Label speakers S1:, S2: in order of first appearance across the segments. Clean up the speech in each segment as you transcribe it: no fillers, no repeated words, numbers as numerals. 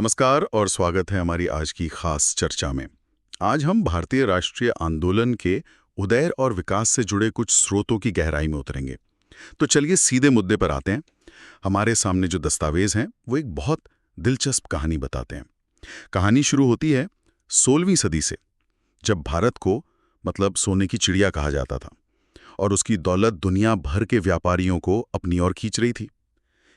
S1: नमस्कार और स्वागत है हमारी आज की खास चर्चा में। आज हम भारतीय राष्ट्रीय आंदोलन के उदय और विकास से जुड़े कुछ स्रोतों की गहराई में उतरेंगे। तो चलिए सीधे मुद्दे पर आते हैं। हमारे सामने जो दस्तावेज हैं वो एक बहुत दिलचस्प कहानी बताते हैं। कहानी शुरू होती है 16वीं सदी से, जब भारत को मतलब सोने की चिड़िया कहा जाता था और उसकी दौलत दुनिया भर के व्यापारियों को अपनी ओर खींच रही थी।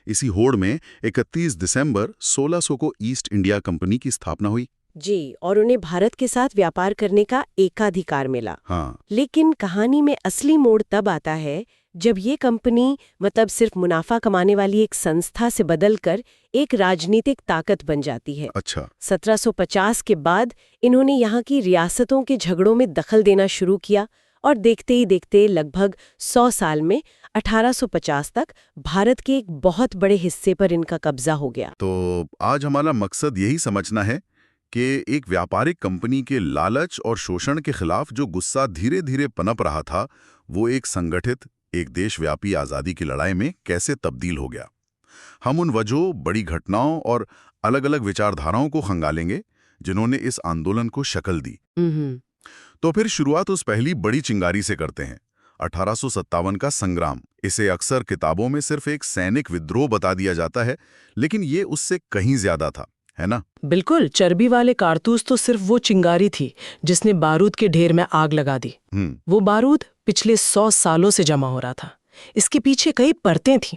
S1: इसी होड़ में 31 दिसंबर 1600 को ईस्ट इंडिया कंपनी की स्थापना हुई।
S2: जी, और उन्हें भारत के साथ व्यापार करने का एकाधिकार मिला।
S1: हाँ,
S2: लेकिन कहानी में असली मोड़ तब आता है जब ये कंपनी मतलब सिर्फ मुनाफा कमाने वाली एक संस्था से बदलकर एक राजनीतिक ताकत बन जाती है।
S1: अच्छा।
S2: 1750 के बाद इन्होंने यहाँ की रियासतों के झगड़ों में दखल देना शुरू किया और देखते ही देखते लगभग 100 साल में 1850 तक भारत के एक बहुत बड़े हिस्से पर इनका कब्जा हो गया।
S1: तो आज हमारा मकसद यही समझना है कि एक व्यापारिक कंपनी के लालच और शोषण के खिलाफ जो गुस्सा धीरे धीरे पनप रहा था, वो एक संगठित, एक देशव्यापी आज़ादी की लड़ाई में कैसे तब्दील हो गया। हम उन वजहों, बड़ी घटनाओं और अलग-अलग विचारधाराओं को खंगालेंगे जिन्होंने इस आंदोलन को शक्ल दी। तो फिर शुरुआत उस पहली बड़ी चिंगारी से करते हैं, 1857 का संग्राम। इसे अक्सर किताबों में सिर्फ एक सैनिक विद्रोह बता दिया जाता है, लेकिन ये उससे कहीं ज्यादा था, है ना?
S3: बिल्कुल, चर्बी वाले कारतूस तो सिर्फ वो चिंगारी थी जिसने बारूद के ढेर में आग लगा दी। वो बारूद पिछले 100 सालों से जमा हो रहा था। इसके पीछे कई परतें थीं।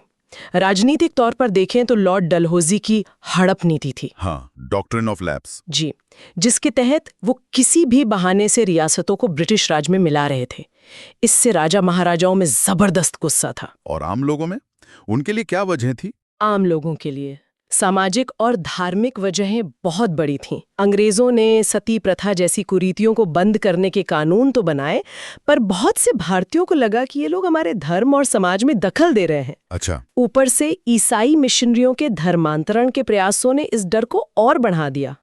S3: राजनीतिक तौर पर देखें तो लॉर्ड डलहौजी की हड़प नीति थी।
S1: हाँ, डॉक्ट्रिन ऑफ लैप्स।
S3: जी, जिसके तहत वो किसी भी बहाने से रियासतों को ब्रिटिश राज में मिला रहे थे। इससे राजा महाराजाओं में जबरदस्त गुस्सा था।
S1: और आम लोगों में उनके लिए क्या वजह थी?
S3: आम लोगों के लिए सामाजिक और धार्मिक वजहें बहुत बड़ी थीं। अंग्रेजों ने सती प्रथा जैसी कुरीतियों को बंद करने के कानून तो बनाए, पर बहुत से भारतीयों को लगा कि ये लोग हमारे धर्म और समाज में दखल दे रहे हैं।
S1: अच्छा।
S3: ऊपर से ईसाई मिशनरियों के धर्मांतरण के प्रयासों ने इस डर को और बढ़ा दिया।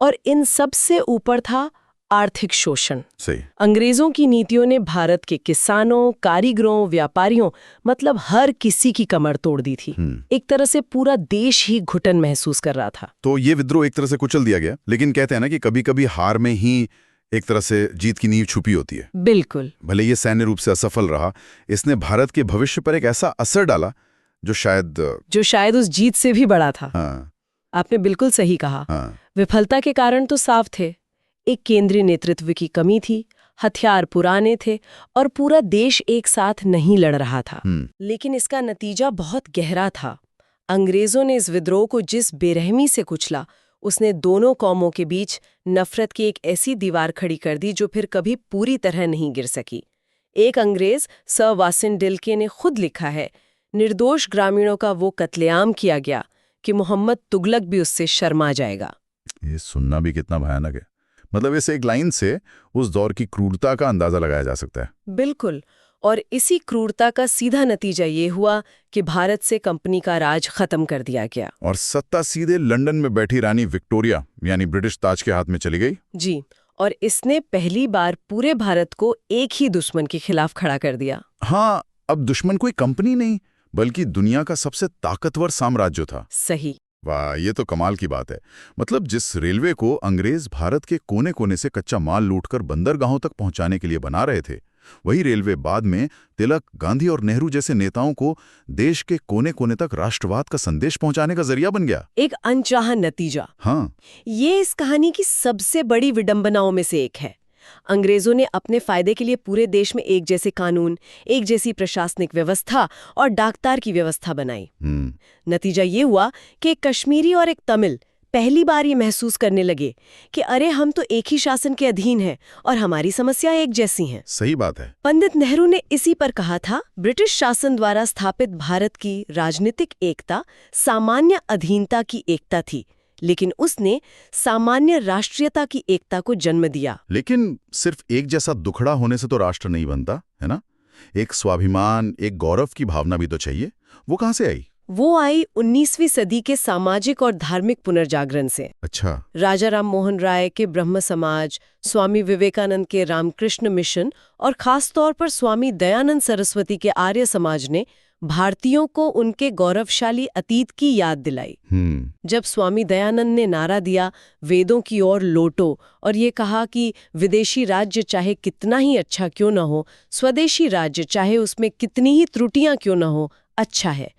S3: और इन सब से ऊपर था आर्थिक शोषण।
S1: सही।
S3: अंग्रेजों की नीतियों ने भारत के किसानों, कारीगरों, व्यापारियों मतलब हर किसी की कमर तोड़ दी थी। एक तरह से पूरा देश ही घुटन महसूस कर रहा था।
S1: तो ये विद्रोह एक तरह से कुचल दिया गया, लेकिन कहते हैं ना कि कभी-कभी हार में ही एक तरह से जीत की नींव छुपी होती है।
S3: बिल्कुल।
S1: भले ये सैन्य रूप से असफल रहा, इसने भारत के भविष्य पर एक ऐसा असर डाला जो शायद
S3: उस जीत से भी बड़ा था।
S1: हाँ।
S3: आपने बिल्कुल सही कहा।
S1: हाँ।
S3: विफलता के कारण तो साफ थे। एक केंद्रीय नेतृत्व की कमी थी, हथियार पुराने थे और पूरा देश एक साथ नहीं लड़ रहा था। लेकिन इसका नतीजा बहुत गहरा था। अंग्रेजों ने इस विद्रोह को जिस बेरहमी से कुचला, उसने दोनों कौमों के बीच नफरत की एक ऐसी दीवार खड़ी कर दी जो फिर कभी पूरी तरह नहीं गिर सकी। एक अंग्रेज सर वासिन डिल्के ने खुद लिखा है, निर्दोष ग्रामीणों का वो कत्लेआम किया गया कि मोहम्मद तुगलक भी उससे शर्मा जाएगा।
S1: ये सुनना भी कितना भयानक है। मतलब इस एक लाइन से उस दौर की क्रूरता का अंदाजा लगाया जा सकता है।
S3: बिल्कुल, और इसी क्रूरता का सीधा नतीजा ये हुआ कि भारत से कंपनी का राज खत्म कर दिया गया
S1: और सत्ता सीधे लंदन में बैठी रानी विक्टोरिया यानी ब्रिटिश ताज के हाथ में चली गई।
S3: जी, और इसने पहली बार पूरे भारत को एक ही दुश्मन के खिलाफ खड़ा कर दिया।
S1: हाँ, अब दुश्मन कोई कंपनी नहीं बल्कि दुनिया का सबसे ताकतवर साम्राज्य था।
S3: सही।
S1: वाह, ये तो कमाल की बात है। मतलब जिस रेलवे को अंग्रेज भारत के कोने कोने से कच्चा माल लूटकर बंदरगाहों तक पहुंचाने के लिए बना रहे थे, वही रेलवे बाद में तिलक, गांधी और नेहरू जैसे नेताओं को देश के कोने कोने तक राष्ट्रवाद का संदेश पहुंचाने का जरिया बन गया।
S3: एक अनचाहा नतीजा।
S1: हाँ।
S3: ये इस कहानी की सबसे बड़ी विडंबनाओं में से एक है। अंग्रेजों ने अपने फायदे के लिए पूरे देश में एक जैसे कानून, एक जैसी प्रशासनिक व्यवस्था और डाकतार की व्यवस्था बनाई। नतीजा ये हुआ कि एक कश्मीरी और एक तमिल पहली बार ये महसूस करने लगे कि अरे हम तो एक ही शासन के अधीन हैं और हमारी समस्या एक जैसी हैं।
S1: सही बात है।
S3: पंडित नेहरू ने इसी पर कहा था, ब्रिटिश शासन द्वारा स्थापित भारत की राजनीतिक एकता सामान्य अधीनता की एकता थी, लेकिन उसने सामान्य राष्ट्रीयता की एकता को जन्म दिया।
S1: लेकिन सिर्फ एक जैसा दुखड़ा होने से तो राष्ट्र नहीं बनता, है ना? एक स्वाभिमान, एक गौरव की भावना भी तो चाहिए। वो कहाँ से आई?
S3: वो आई 19वीं सदी के सामाजिक और धार्मिक पुनर्जागरण से।
S1: अच्छा।
S3: राजा राम मोहन राय के ब्रह्म समाज, स्वामी विवेकानंद के रामकृष्ण मिशन और खास तौर पर स्वामी दयानंद सरस्वती के आर्य समाज ने भारतीयों को उनके गौरवशाली अतीत की याद दिलाई। जब स्वामी दयानंद ने नारा दिया वेदों की ओर लौटो और ये कहा कि विदेशी राज्य चाहे कितना ही अच्छा क्यों न हो, स्वदेशी राज्य चाहे उसमें कितनी ही त्रुटियां क्यों न हो, अच्छा है,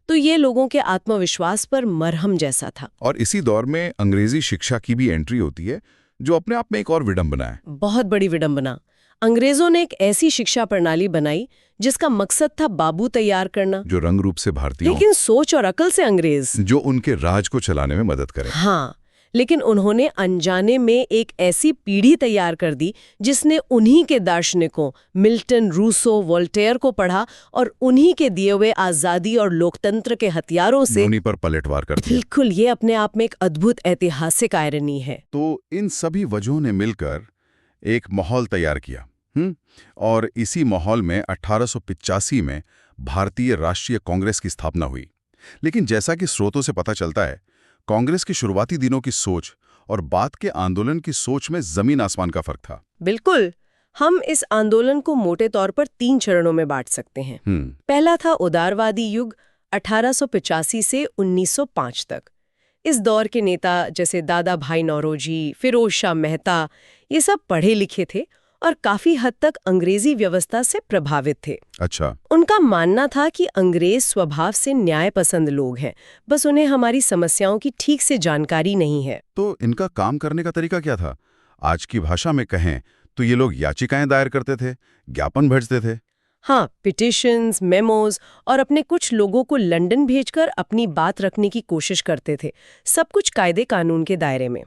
S3: तो ये लोगों के आत्मविश्वास पर मरहम जैसा था।
S4: और इसी दौर में अंग्रेजी शिक्षा की भी एंट्री होती है, जो अपने आप में एक और विडंबना है।
S3: बहुत बड़ी विडंबना। अंग्रेजों ने एक ऐसी शिक्षा प्रणाली बनाई जिसका मकसद था बाबू तैयार करना,
S4: जो रंग रूप से भारतीयों,
S3: लेकिन सोच और अकल से अंग्रेज,
S4: जो उनके राज को चलाने में मदद करे।
S3: हाँ, लेकिन उन्होंने अनजाने में एक ऐसी पीढ़ी तैयार कर दी जिसने उन्हीं के दार्शनिकों मिल्टन, रूसो, वोल्टेयर को पढ़ा और उन्हीं के दिए हुए आजादी और लोकतंत्र के हथियारों से
S4: उन्हीं पर पलटवार कर दिया।
S3: बिल्कुल, ये अपने आप में एक अद्भुत ऐतिहासिक आयरनी है।
S1: तो इन सभी वजहों ने मिलकर एक माहौल तैयार किया। और इसी माहौल में 1885 में भारतीय राष्ट्रीय कांग्रेस की स्थापना हुई। लेकिन जैसा कि स्रोतों से पता चलता है, कांग्रेस के शुरुआती दिनों की सोच और बाद के आंदोलन की सोच में जमीन आसमान का फर्क था।
S3: बिल्कुल, हम इस आंदोलन को मोटे तौर पर 3 चरणों में बांट सकते हैं। पहला था उदारवादी युग 1885 से 1905 तक। इस दौर के नेता जैसे दादा भाई नौरोजी, फिरोज शाह मेहता, ये सब पढ़े लिखे थे और काफी हद तक अंग्रेजी व्यवस्था से प्रभावित थे।
S1: अच्छा।
S3: उनका मानना था कि अंग्रेज स्वभाव से न्याय पसंद लोग हैं, बस उन्हें हमारी समस्याओं की ठीक से जानकारी नहीं है।
S1: तो इनका काम करने का तरीका क्या था? आज की भाषा में कहें तो ये लोग याचिकाएं दायर करते थे, ज्ञापन भेजते थे।
S3: हाँ, पिटिशंस, मेमोज और अपने कुछ लोगों को लंदन भेजकर अपनी बात रखने की कोशिश करते थे, सब कुछ कायदे कानून के दायरे में।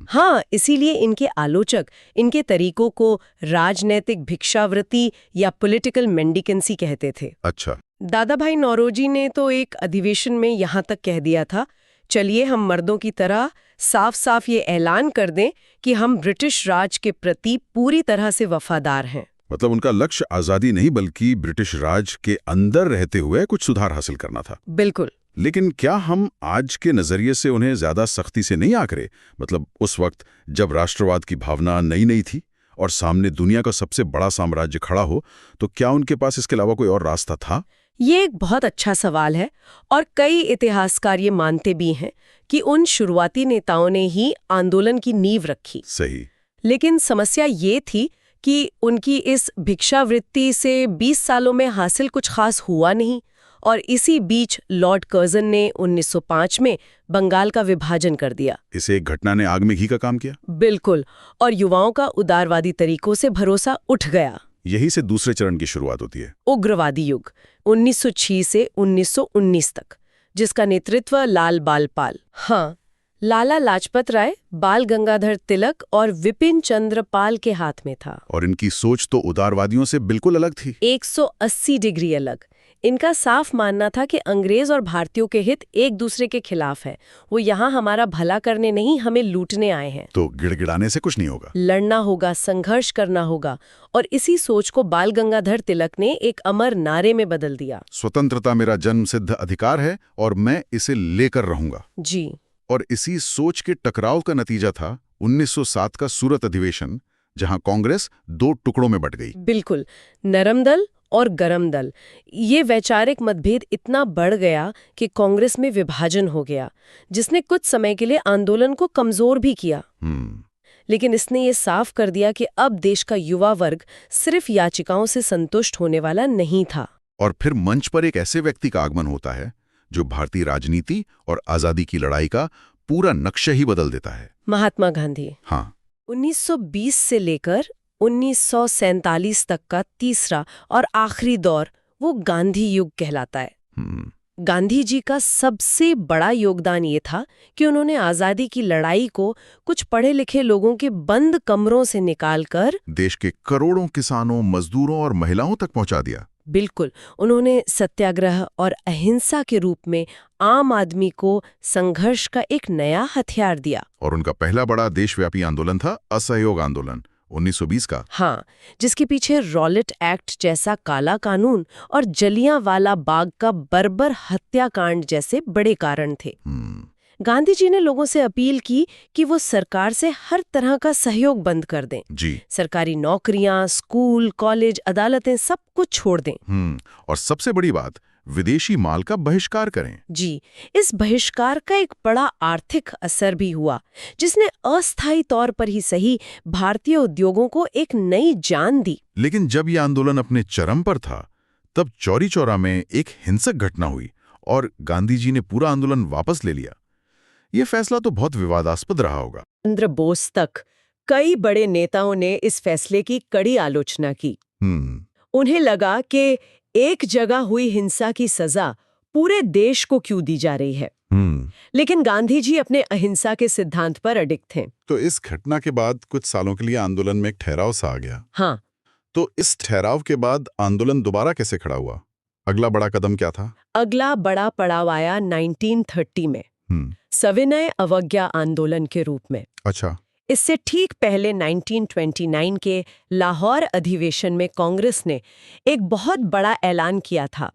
S3: हाँ, इसीलिए इनके आलोचक इनके तरीकों को राजनैतिक भिक्षावृत्ति या पॉलिटिकल मेंडिकेंसी कहते थे।
S1: अच्छा।
S3: दादा भाई नौरोजी ने तो एक अधिवेशन में यहाँ तक कह दिया था, चलिए हम मर्दों की तरह साफ साफ ये ऐलान कर दें कि हम ब्रिटिश राज के प्रति पूरी तरह से वफादार हैं।
S1: मतलब उनका लक्ष्य आजादी नहीं बल्कि ब्रिटिश राज के अंदर रहते हुए कुछ सुधार हासिल करना था।
S3: बिल्कुल।
S1: लेकिन क्या हम आज के नजरिए से उन्हें ज्यादा सख्ती से नहीं आंकड़े? मतलब उस वक्त जब राष्ट्रवाद की भावना नई थी और सामने दुनिया का सबसे बड़ा साम्राज्य खड़ा हो, तो क्या उनके पास इसके अलावा कोई और रास्ता था?
S3: ये एक बहुत अच्छा सवाल है और कई इतिहासकार ये मानते भी हैं कि उन शुरुआती नेताओं ने ही आंदोलन की नींव रखी।
S1: सही।
S3: लेकिन समस्या ये थी कि उनकी इस भिक्षावृत्ति से 20 सालों में हासिल कुछ खास हुआ नहीं और इसी बीच लॉर्ड कर्जन ने 1905 में बंगाल का विभाजन कर दिया।
S1: इसे एक घटना ने आग में घी का काम किया।
S3: बिल्कुल, और युवाओं का उदारवादी तरीकों से भरोसा उठ गया।
S1: यही से दूसरे चरण की शुरुआत होती है,
S3: उग्रवादी युग 1906 से 1919 तक, जिसका नेतृत्व लाल बालपाल, हाँ, लाला लाजपत राय, बाल गंगाधर तिलक और विपिन चंद्र पाल के हाथ में था।
S1: और इनकी सोच तो उदारवादियों से बिल्कुल अलग थी।
S3: 180 डिग्री अलग। इनका साफ मानना था कि अंग्रेज और भारतीयों के हित एक दूसरे के खिलाफ है। वो यहाँ हमारा भला करने नहीं, हमें लूटने आए हैं।
S1: तो गिड़गिड़ाने से कुछ नहीं होगा,
S3: लड़ना होगा, संघर्ष करना होगा। और इसी सोच को बाल गंगाधर तिलक ने एक अमर नारे में बदल दिया,
S1: स्वतंत्रता मेरा जन्मसिद्ध अधिकार है और मैं इसे लेकर रहूंगा।
S3: जी।
S1: और इसी सोच के टकराव का नतीजा था 1907 का सूरत अधिवेशन, जहां कांग्रेस 2 टुकड़ों में बंट गई।
S3: बिल्कुल, नरम दल और गरम दल। ये वैचारिक मतभेद इतना बढ़ गया कि कांग्रेस में विभाजन हो गया, जिसने कुछ समय के लिए आंदोलन को कमजोर भी किया। लेकिन इसने ये साफ कर दिया कि अब देश का युवा वर्ग सिर्फ याचिकाओं से संतुष्ट होने वाला नहीं था।
S1: और फिर मंच पर एक ऐसे व्यक्ति का आगमन होता है जो भारतीय राजनीति और आजादी की लड़ाई का पूरा नक्शा ही बदल देता है,
S3: महात्मा गांधी।
S1: हाँ।
S3: 1920 से लेकर 1947 तक का तीसरा और आखिरी दौर वो गांधी युग कहलाता है। गांधी जी का सबसे बड़ा योगदान ये था कि उन्होंने आजादी की लड़ाई को कुछ पढ़े लिखे लोगों के बंद कमरों से निकालकर
S1: देश के करोड़ों किसानों, मजदूरों और महिलाओं तक पहुंचा दिया।
S3: बिल्कुल, उन्होंने सत्याग्रह और अहिंसा के रूप में आम आदमी को संघर्ष का एक नया हथियार दिया।
S1: और उनका पहला बड़ा देशव्यापी आंदोलन था असहयोग आंदोलन 1920 का।
S3: हाँ, जिसके पीछे रॉलेट एक्ट जैसा काला कानून और जलियांवाला बाग का बर्बर हत्याकांड जैसे बड़े कारण थे। गांधी जी ने लोगों से अपील की कि वो सरकार से हर तरह का सहयोग बंद कर दें।
S1: जी।
S3: सरकारी नौकरियां, स्कूल, कॉलेज, अदालतें सब कुछ छोड़ दें।
S1: और सबसे बड़ी बात,
S4: विदेशी माल का बहिष्कार करें।
S3: जी, इस बहिष्कार का एक बड़ा आर्थिक असर भी हुआ, जिसने अस्थायी तौर पर ही सही भारतीय उद्योगों को एक नई जान दी।
S4: लेकिन जब ये आंदोलन अपने चरम पर था, तब चौरी चौरा में एक हिंसक घटना हुई और गांधी जी ने पूरा आंदोलन वापस ले लिया। ये फैसला तो बहुत विवादास्पद रहा होगा।
S3: चंद्र बोस तक कई बड़े नेताओं ने इस फैसले की कड़ी आलोचना की। उन्हें लगा कि एक जगह हुई हिंसा की सजा पूरे देश को क्यों दी जा रही है। लेकिन गांधी जी अपने अहिंसा के सिद्धांत पर अडिग थे।
S1: तो इस घटना के बाद कुछ सालों के लिए आंदोलन में एक ठहराव सा आ गया।
S3: हाँ,
S1: तो इस ठहराव के बाद आंदोलन दोबारा कैसे खड़ा हुआ? अगला बड़ा कदम क्या था?
S3: अगला बड़ा पड़ाव आया 1930 में, सविनय अवज्ञा आंदोलन के रूप में।
S1: अच्छा।
S3: इससे ठीक पहले 1929 के लाहौर अधिवेशन में कांग्रेस ने एक बहुत बड़ा ऐलान किया था।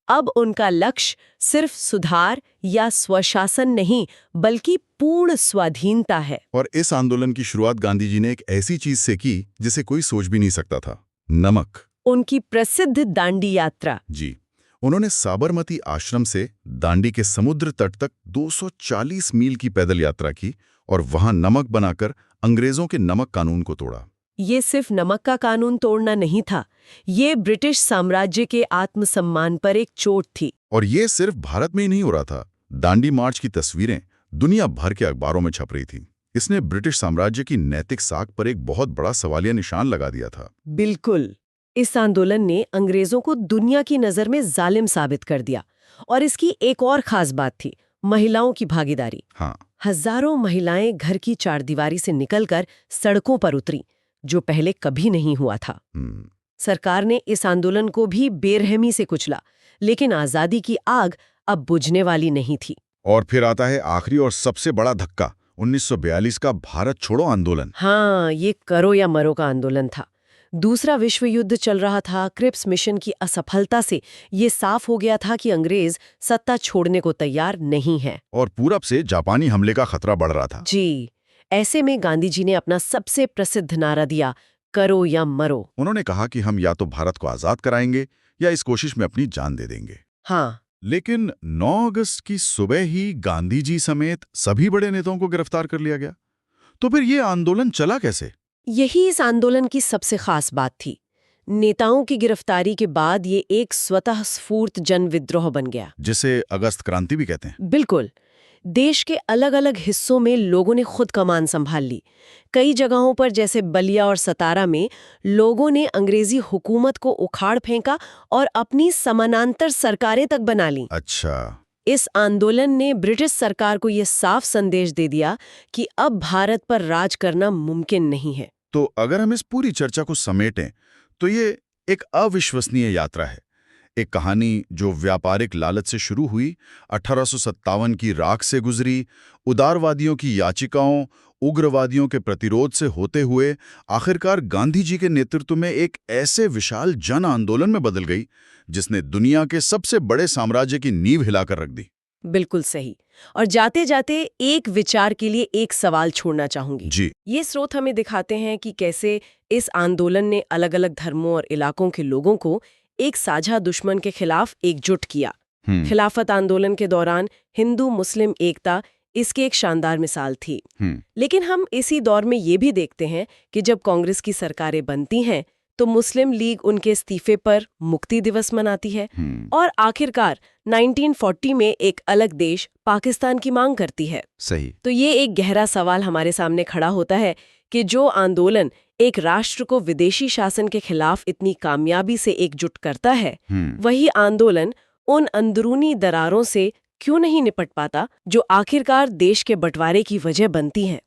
S3: अब उनका लक्ष्य सिर्फ सुधार या स्वशासन नहीं, बल्कि पूर्ण स्वाधीनता है।
S1: और इस आंदोलन की शुरुआत गांधी जी ने एक ऐसी चीज से की जिसे कोई सोच भी नहीं सकता था, नमक।
S3: उनकी प्रसिद्ध दांडी यात्रा।
S1: जी, उन्होंने साबरमती आश्रम से दांडी के समुद्र तट तक 240 मील की पैदल यात्रा की और वहां नमक बनाकर अंग्रेजों के नमक कानून को तोड़ा।
S3: ये सिर्फ नमक का कानून तोड़ना नहीं था, ये ब्रिटिश साम्राज्य के आत्मसम्मान पर एक चोट थी।
S1: और ये सिर्फ भारत में ही नहीं हो रहा था। दांडी मार्च की तस्वीरें दुनिया भर के अखबारों में छप रही थी। इसने ब्रिटिश साम्राज्य की नैतिक साख पर एक बहुत बड़ा सवालिया निशान लगा दिया था।
S3: बिल्कुल। इस आंदोलन ने अंग्रेजों को दुनिया की नजर में जालिम साबित कर दिया। और इसकी एक और खास बात थी, महिलाओं की भागीदारी।
S1: हाँ।
S3: हजारों महिलाएं घर की चारदीवारी से निकलकर सड़कों पर उतरी, जो पहले कभी नहीं हुआ था। सरकार ने इस आंदोलन को भी बेरहमी से कुचला, लेकिन आजादी की आग अब बुझने वाली नहीं थी।
S1: और फिर आता है आखिरी और सबसे बड़ा धक्का, 1942 का भारत छोड़ो आंदोलन।
S3: हाँ, ये करो या मरो का आंदोलन था। दूसरा विश्व युद्ध चल रहा था। क्रिप्स मिशन की असफलता से ये साफ हो गया था कि अंग्रेज सत्ता छोड़ने को तैयार नहीं है।
S1: और पूरब से जापानी हमले का खतरा बढ़ रहा था।
S3: जी, ऐसे में गांधी जी ने अपना सबसे प्रसिद्ध नारा दिया, करो या मरो।
S1: उन्होंने कहा कि हम या तो भारत को आजाद कराएंगे या इस कोशिश में अपनी जान दे देंगे।
S3: हाँ,
S1: लेकिन 9 अगस्त की सुबह ही गांधी जी समेत सभी बड़े नेताओं को गिरफ्तार कर लिया गया। तो फिर ये आंदोलन चला कैसे?
S3: यही इस आंदोलन की सबसे खास बात थी। नेताओं की गिरफ्तारी के बाद ये एक स्वतः स्फूर्त जन विद्रोह बन गया,
S1: जिसे अगस्त क्रांति भी कहते हैं।
S3: बिल्कुल। देश के अलग अलग हिस्सों में लोगों ने खुद कमान संभाल ली। कई जगहों पर जैसे बलिया और सतारा में लोगों ने अंग्रेजी हुकूमत को उखाड़ फेंका और अपनी समानांतर सरकारें तक बना ली।
S1: अच्छा।
S3: इस आंदोलन ने ब्रिटिश सरकार को यह साफ संदेश दे दिया कि अब भारत पर राज करना मुमकिन नहीं है।
S1: तो अगर हम इस पूरी चर्चा को समेटें तो ये एक अविश्वसनीय यात्रा है। एक कहानी जो व्यापारिक लालच से शुरू हुई, 1857 की राख से गुजरी, उदारवादियों की याचिकाओं, उग्रवादियों के प्रतिरोध से होते हुए आखिरकार गांधी जी के नेतृत्व में एक ऐसे विशाल जन आंदोलन में बदल गई जिसने दुनिया के सबसे बड़े साम्राज्य की नींव हिलाकर रख दी।
S3: बिल्कुल सही। और जाते जाते एक विचार के लिए एक सवाल छोड़ना चाहूंगी।
S1: जी।
S3: ये स्रोत हमें दिखाते हैं कि कैसे इस आंदोलन ने अलग अलग धर्मों और इलाकों के लोगों को एक साझा दुश्मन के खिलाफ एकजुट किया। खिलाफत आंदोलन के दौरान हिंदू मुस्लिम एकता इसकी एक शानदार मिसाल थी। लेकिन हम इसी दौर में ये भी देखते हैं कि जब कांग्रेस की सरकारें बनती हैं तो मुस्लिम लीग उनके इस्तीफे पर मुक्ति दिवस मनाती है और आखिरकार 1940 में एक अलग देश पाकिस्तान की मांग करती है।
S1: सही।
S3: तो ये एक गहरा सवाल हमारे सामने खड़ा होता है कि जो आंदोलन एक राष्ट्र को विदेशी शासन के खिलाफ इतनी कामयाबी से एकजुट करता है, वही आंदोलन उन अंदरूनी दरारों से क्यों नहीं निपट पाता जो आखिरकार देश के बंटवारे की वजह बनती हैं।